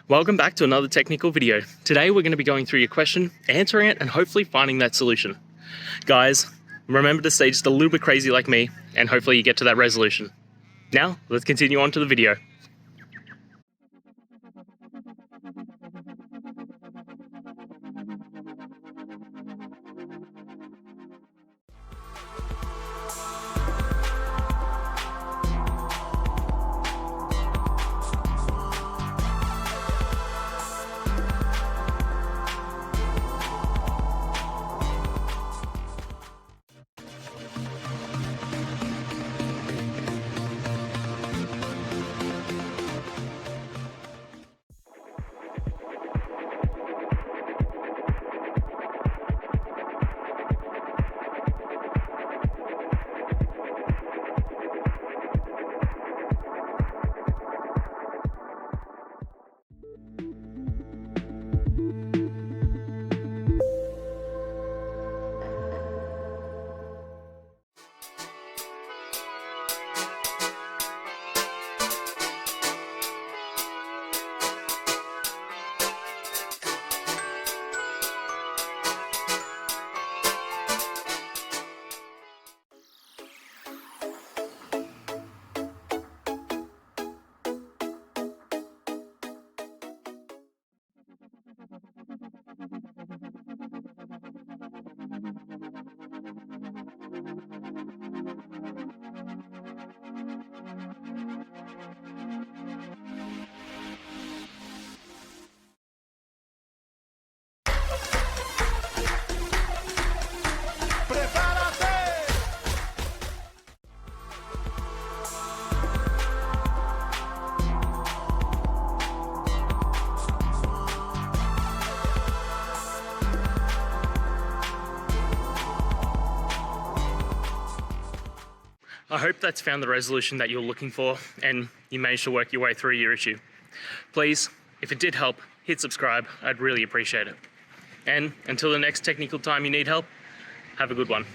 Welcome back to another technical video. Today we're going to be going through your question, answering it, and hopefully finding that solution. Guys, remember to stay just a little bit crazy like me, and hopefully you get to that resolution. Now, let's continue on to the video. I hope that's found the resolution that you're looking for and you managed to work your way through your issue. Please, if it did help, hit subscribe. I'd really appreciate it. And until the next technical time you need help, have a good one.